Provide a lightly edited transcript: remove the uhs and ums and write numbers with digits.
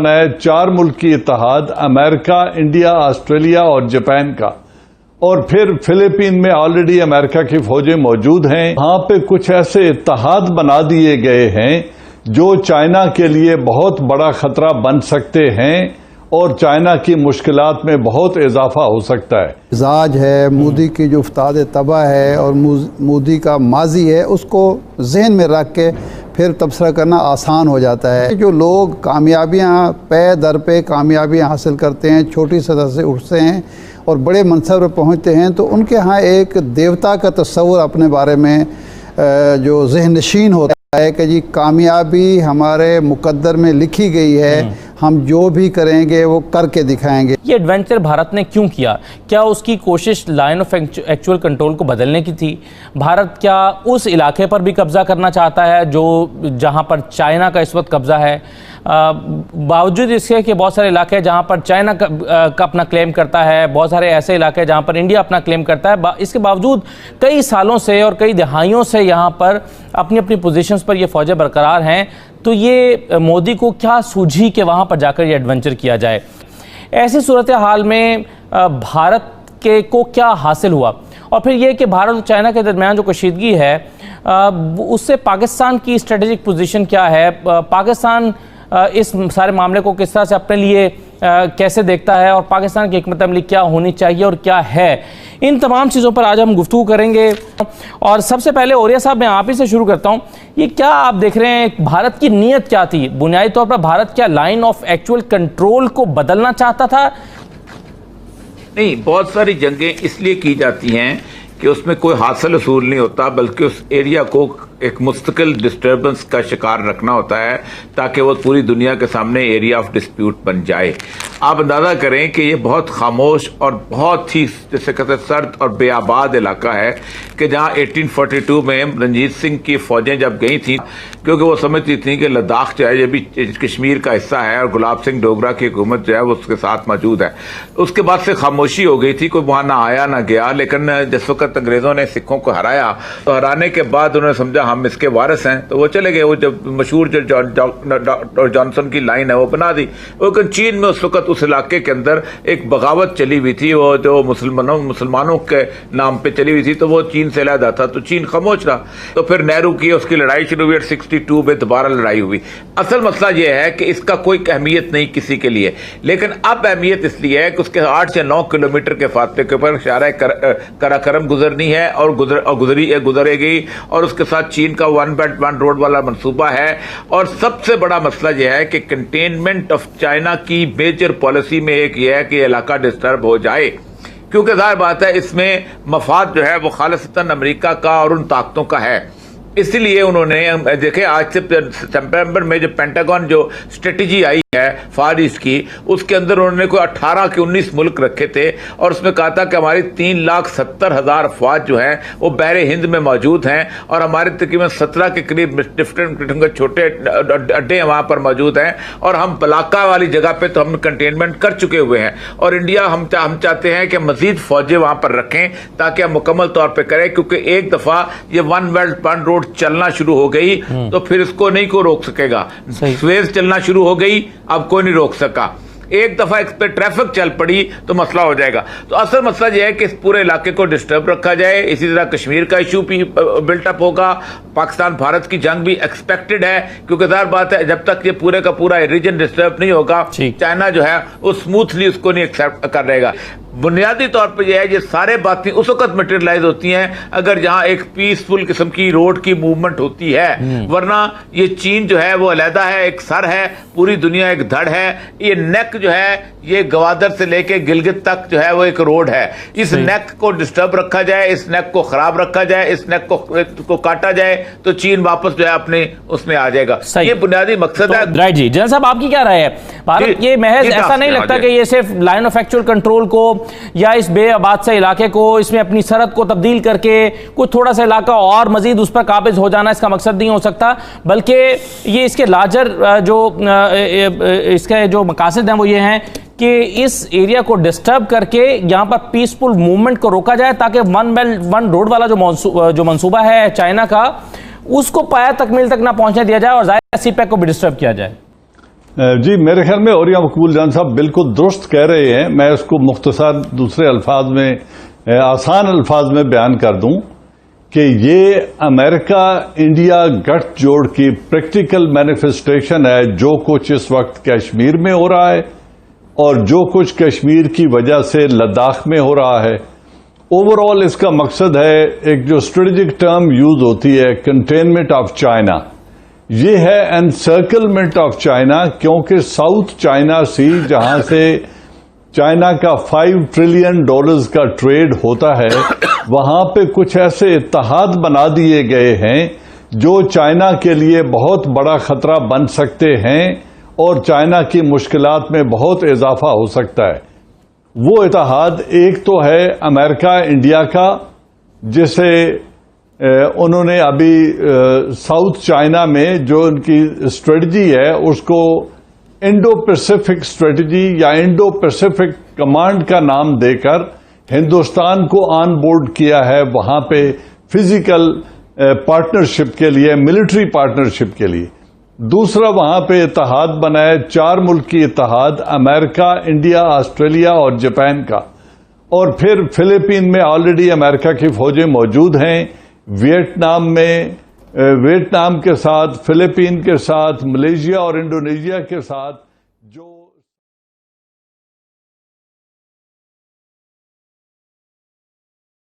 ہے 4 ملکی اتحاد، امریکہ، انڈیا، آسٹریلیا اور جاپان کا، اور پھر فلپین میں آلریڈی امریکہ کی فوجیں موجود ہیں۔ وہاں پہ کچھ ایسے اتحاد بنا دیے گئے ہیں جو چائنا کے لیے بہت بڑا خطرہ بن سکتے ہیں اور چائنا کی مشکلات میں بہت اضافہ ہو سکتا ہے۔ مزاج ہے، مودی کی جو افتاد طبع ہے اور مودی کا ماضی ہے، اس کو ذہن میں رکھ کے پھر تبصرہ کرنا آسان ہو جاتا ہے۔ جو لوگ کامیابیاں پے در پہ کامیابیاں حاصل کرتے ہیں، چھوٹی سطح سے اٹھتے ہیں اور بڑے منصب پر پہنچتے ہیں، تو ان کے ہاں ایک دیوتا کا تصور اپنے بارے میں جو ذہن نشین ہوتا ہے کہ جی کامیابی ہمارے مقدر میں لکھی گئی ہے، ہم جو بھی کریں گے وہ کر کے دکھائیں گے۔ یہ ایڈونچر بھارت نے کیوں کیا؟ کیا اس کی کوشش لائن آف ایکچوئل کنٹرول کو بدلنے کی تھی؟ بھارت کیا اس علاقے پر بھی قبضہ کرنا چاہتا ہے جہاں پر چائنا کا اس وقت قبضہ ہے؟ باوجود اس کے کہ بہت سارے علاقے ہیں جہاں پر چائنا کا اپنا کلیم کرتا ہے، بہت سارے ایسے علاقے ہیں جہاں پر انڈیا اپنا کلیم کرتا ہے، اس کے باوجود کئی سالوں سے اور کئی دہائیوں سے یہاں پر اپنی اپنی پوزیشنز پر یہ فوجیں برقرار ہیں، تو یہ مودی کو کیا سوجھی کہ وہاں پر جا کر یہ ایڈونچر کیا جائے؟ ایسی صورتحال میں بھارت کو کیا حاصل ہوا؟ اور پھر یہ کہ بھارت اور چائنا کے درمیان جو کشیدگی ہے اس سے پاکستان کی اسٹریٹجک پوزیشن کیا ہے؟ پاکستان اس سارے معاملے کو کس طرح سے اپنے لیے کیسے دیکھتا ہے، اور پاکستان کی حکمت عملی کیا ہونی چاہیے اور کیا ہے؟ ان تمام چیزوں پر آج ہم گفتگو کریں گے۔ اور سب سے پہلے اوریہ صاحب، میں آپ ہی سے شروع کرتا ہوں۔ یہ کیا آپ دیکھ رہے ہیں بھارت کی نیت کیا تھی؟ بنیادی طور پر بھارت کیا لائن آف ایکچوئل کنٹرول کو بدلنا چاہتا تھا؟ نہیں، بہت ساری جنگیں اس لیے کی جاتی ہیں کہ اس میں کوئی حاصل حصول نہیں ہوتا، بلکہ اس ایریا کو ایک مستقل ڈسٹربنس کا شکار رکھنا ہوتا ہے تاکہ وہ پوری دنیا کے سامنے ایریا آف ڈسپیوٹ بن جائے۔ آپ اندازہ کریں کہ یہ بہت خاموش اور بہت ہی جیسے کہتے ہیں سرد اور بے آباد علاقہ ہے کہ جہاں 1842 میں رنجیت سنگھ کی فوجیں جب گئی تھیں، کیونکہ وہ سمجھتی تھیں کہ لداخ جو ہے یہ بھی کشمیر کا حصہ ہے اور گلاب سنگھ ڈوگرا کی حکومت جو ہے وہ اس کے ساتھ موجود ہے۔ اس کے بعد سے خاموشی ہو گئی تھی، کوئی وہاں نہ آیا نہ گیا، لیکن جس وقت انگریزوں نے سکھوں کو ہرایا تو ہرانے کے بعد انہوں نے سمجھا ہم اس کے وارث ہیں، تو وہ چلے گئے۔ وہ جب مشہور جو ڈاکٹر جانسن کی لائن ہے وہ بنا دی۔ لیکن چین میں اس وقت اس علاقے کے اندر ایک بغاوت چلی ہوئی تھی، وہ جو مسلمانوں کے نام پہ چلی ہوئی تھی، تو وہ چین سے علیحدہ تھا، تو چین خاموش رہا۔ تو پھر نہرو کی اس کی لڑائی شروع ہوئی، 62 میں دوبارہ لڑائی ہوئی۔ اصل مسئلہ یہ ہے کہ اس کا کوئی اہمیت نہیں کسی کے لیے، لیکن اب اہمیت اس لیے ہے کہ اس کے 8 سے 9 کلومیٹر کے فاصلے کے اوپر شاہراہ قراقرم گزرنی ہے اور گزرے گی، اور اس کے ساتھ چین کا 1 بیلٹ 1 روڈ والا منصوبہ ہے۔ اور سب سے بڑا مسئلہ یہ ہے کہ کنٹینمنٹ آف چائنا کی میجر پالیسی میں ایک یہ ہے کہ علاقہ ڈسٹرب ہو جائے، کیونکہ ظاہر بات ہے اس میں مفاد جو ہے وہ خالصتاً امریکہ کا اور ان طاقتوں کا ہے۔ اس لیے انہوں نے دیکھیں آج سے سپٹمبر میں جو پینٹاگون جو اسٹریٹجی آئی ہے فار ایسٹ کی، اس کے اندر انہوں نے کوئی 18 کے 19 ملک رکھے تھے، اور اس میں کہا تھا کہ ہماری 3,70,000 افواج جو ہیں وہ بحر ہند میں موجود ہیں، اور ہمارے تقریباً 17 کے قریب ڈفرینٹ قسم کے چھوٹے اڈے وہاں پر موجود ہیں، اور ہم بلاکا والی جگہ پہ تو ہم کنٹینمنٹ کر چکے ہوئے ہیں، اور انڈیا ہم چاہتے ہیں کہ مزید فوجیں وہاں پر رکھیں تاکہ ہم مکمل طور پہ کریں، کیونکہ ایک دفعہ یہ 1 بیلٹ 1 روڈ چلنا شروع ہو گئی تو پھر اس کو نہیں کوئی روک سکے گا۔ سویز چلنا شروع ہو گئی، اب کوئی نہیں روک سکا۔ ایک دفعہ اس پہ ٹریفک چل پڑی تو مسئلہ ہو جائے گا۔ تو اصل مسئلہ یہ ہے کہ اس پورے علاقے کو ڈسٹرب رکھا جائے۔ اسی طرح کشمیر کا ایشو بھی بلٹ اپ ہوگا، پاکستان بھارت کی جنگ بھی ایکسپیکٹڈ ہے، کیونکہ ظاہر بات ہے جب تک یہ پورے کا پورا ریجن ڈسٹرب نہیں ہوگا، چائنا جو ہے وہ اسموتھلی اس کو نہیں ایکسپٹ کر رہے گا۔ بنیادی طور پہ یہ ہے یہ سارے باتیں اس وقت مٹیریلائز ہوتی ہیں اگر جہاں ایک پیسفل قسم کی روڈ کی موومنٹ ہوتی ہے، ورنہ یہ چین جو ہے وہ علیحدہ ہے، ایک سر ہے، پوری دنیا ایک دھڑ ہے، یہ نیک جو ہے یہ گوادر سے لے کے گلگت تک جو ہے وہ ایک روڈ ہے۔ اس نیک کو ڈسٹرب رکھا جائے، اس نیک کو خراب رکھا جائے، اس نیک کو کاٹا جائے تو چین واپس جو ہے اپنے اس میں آ جائے گا۔ یہ بنیادی مقصد ہے۔ رائٹ جی، جنرل صاحب آپ کی کیا رائے ہے؟ بھارت یہ محض ایسا نہیں لگتا کہ یہ صرف لائن آف ایکچوئل کنٹرول کو یا اس بے آباد سے علاقے کو اس میں اپنی سرحد کو تبدیل کر کے کوئی تھوڑا سا علاقہ اور مزید اس پر قابض ہو جانا اس کا مقصد نہیں ہو سکتا، بلکہ یہ اس کے لارجر اس کے جو مقاصد ہیں وہ یہ ہیں کہ اس ایریا کو ڈسٹرب کر کے یہاں پر پیسفل موومنٹ کو روکا جائے تاکہ 1 بیلٹ 1 روڈ والا جو منصوبہ ہے چائنا کا اس کو پایہ تکمیل تک نہ پہنچنے دیا جائے اور ظاہر سی پیک کو بھی ڈسٹرب کیا جائے۔ جی میرے خیال میں اوریہ مقبول جان صاحب بالکل درست کہہ رہے ہیں. میں اس کو مختصر دوسرے الفاظ میں آسان الفاظ میں بیان کر دوں کہ یہ امریکہ انڈیا گٹھ جوڑ کی پریکٹیکل مینیفیسٹیشن ہے جو کچھ اس وقت کشمیر میں ہو رہا ہے اور جو کچھ کشمیر کی وجہ سے لداخ میں ہو رہا ہے. اوور آل اس کا مقصد ہے ایک جو اسٹریٹجک ٹرم یوز ہوتی ہے کنٹینمنٹ آف چائنا، یہ ہے انسرکلمنٹ آف چائنا، کیونکہ ساؤتھ چائنا سی جہاں سے چائنا کا $5 ٹریلین کا ٹریڈ ہوتا ہے، وہاں پہ کچھ ایسے اتحاد بنا دیے گئے ہیں جو چائنا کے لیے بہت بڑا خطرہ بن سکتے ہیں اور چائنا کی مشکلات میں بہت اضافہ ہو سکتا ہے. وہ اتحاد ایک تو ہے امریکہ انڈیا کا، جسے انہوں نے ابھی ساؤتھ چائنا میں جو ان کی اسٹریٹجی ہے اس کو انڈو پیسفک اسٹریٹجی یا انڈو پیسفک کمانڈ کا نام دے کر ہندوستان کو آن بورڈ کیا ہے وہاں پہ فزیکل پارٹنرشپ کے لیے، ملٹری پارٹنرشپ کے لیے. دوسرا وہاں پہ اتحاد بنا ہے 4 ملکی اتحاد، امریکہ انڈیا آسٹریلیا اور جاپان کا، اور پھر فلپین میں آلریڈی امریکہ کی فوجیں موجود ہیں، ویتنام کے ساتھ، فلپین کے ساتھ، ملیشیا اور انڈونیشیا کے ساتھ جو